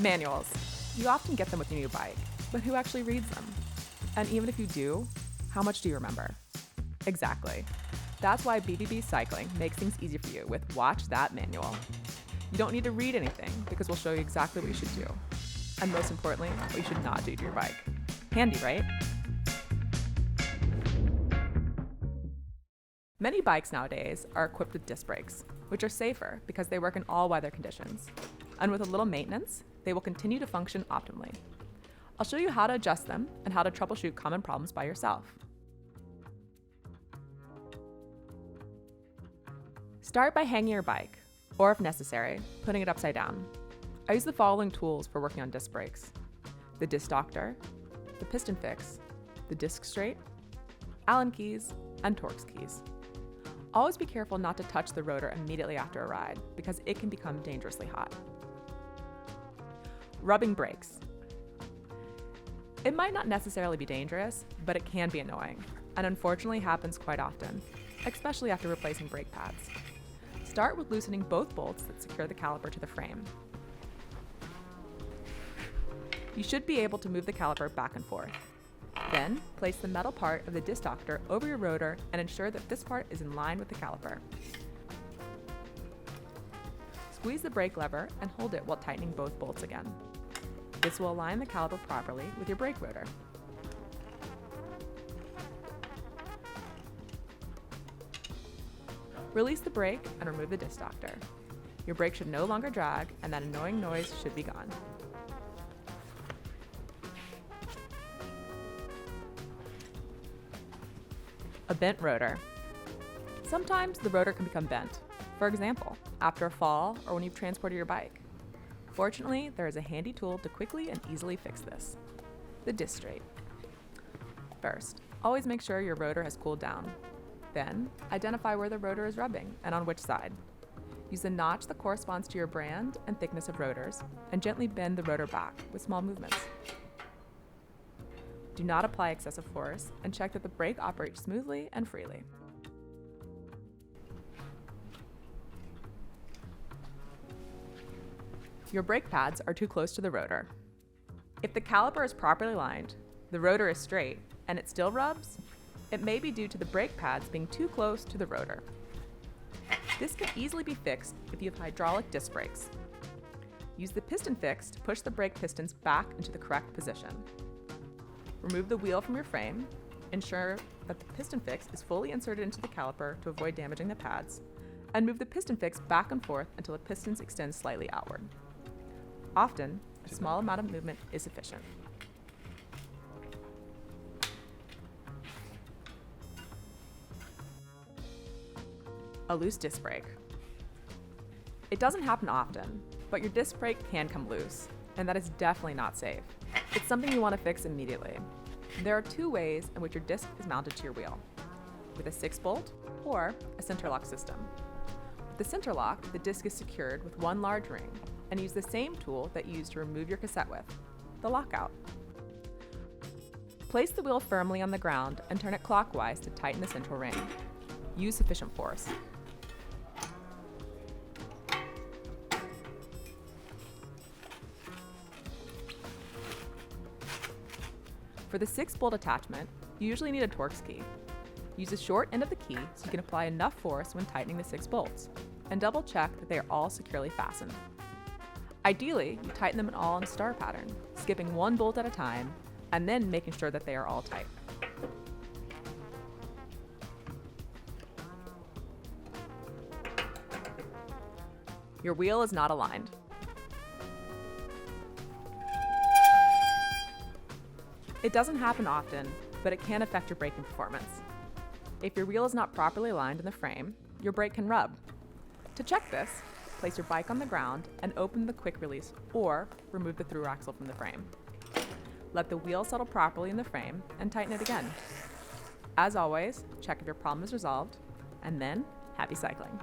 Manuals. You often get them with your new bike, but who actually reads them? And even if you do, how much do you remember? Exactly. That's why BBB Cycling makes things easy for you with Watch That Manual. You don't need to read anything because we'll show you exactly what you should do. And most importantly, what you should not do to your bike. Handy, right? Many bikes nowadays are equipped with disc brakes, which are safer because they work in all weather conditions. And with a little maintenance, they will continue to function optimally. I'll show you how to adjust them and how to troubleshoot common problems by yourself. Start by hanging your bike, or if necessary, putting it upside down. I use the following tools for working on disc brakes: the disc doctor, the piston fix, the disc straight, Allen keys, and Torx keys. Always be careful not to touch the rotor immediately after a ride because it can become dangerously hot. Rubbing brakes. It might not necessarily be dangerous, but it can be annoying, and unfortunately happens quite often, especially after replacing brake pads. Start with loosening both bolts that secure the caliper to the frame. You should be able to move the caliper back and forth. Then, place the metal part of the disc doctor over your rotor and ensure that this part is in line with the caliper. Squeeze the brake lever and hold it while tightening both bolts again. This will align the caliper properly with your brake rotor. Release the brake and remove the disc doctor. Your brake should no longer drag and that annoying noise should be gone. A bent rotor. Sometimes the rotor can become bent. For example, after a fall or when you've transported your bike. Fortunately, there is a handy tool to quickly and easily fix this: the disc straight. First, always make sure your rotor has cooled down. Then, identify where the rotor is rubbing and on which side. Use the notch that corresponds to your brand and thickness of rotors, and gently bend the rotor back with small movements. Do not apply excessive force, and check that the brake operates smoothly and freely. Your brake pads are too close to the rotor. If the caliper is properly lined, the rotor is straight, and it still rubs, it may be due to the brake pads being too close to the rotor. This can easily be fixed if you have hydraulic disc brakes. Use the piston fix to push the brake pistons back into the correct position. Remove the wheel from your frame, ensure that the piston fix is fully inserted into the caliper to avoid damaging the pads, and move the piston fix back and forth until the pistons extend slightly outward. Often, a small amount of movement is sufficient. A loose disc brake. It doesn't happen often, but your disc brake can come loose, and that is definitely not safe. It's something you want to fix immediately. There are two ways in which your disc is mounted to your wheel: with a 6-bolt or a center lock system. With the center lock, the disc is secured with one large ring, and use the same tool that you use to remove your cassette with, the lockout. Place the wheel firmly on the ground and turn it clockwise to tighten the central ring. Use sufficient force. For the 6-bolt attachment, you usually need a Torx key. Use the short end of the key so you can apply enough force when tightening the 6 bolts, and double check that they are all securely fastened. Ideally, you tighten them all in a star pattern, skipping one bolt at a time, and then making sure that they are all tight. Your wheel is not aligned. It doesn't happen often, but it can affect your braking performance. If your wheel is not properly aligned in the frame, your brake can rub. To check this, place your bike on the ground and open the quick release or remove the through axle from the frame. Let the wheel settle properly in the frame and tighten it again. As always, check if your problem is resolved, and then happy cycling.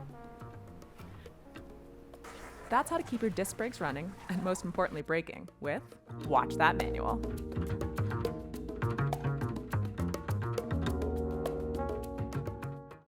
That's how to keep your disc brakes running and most importantly braking with Watch That Manual.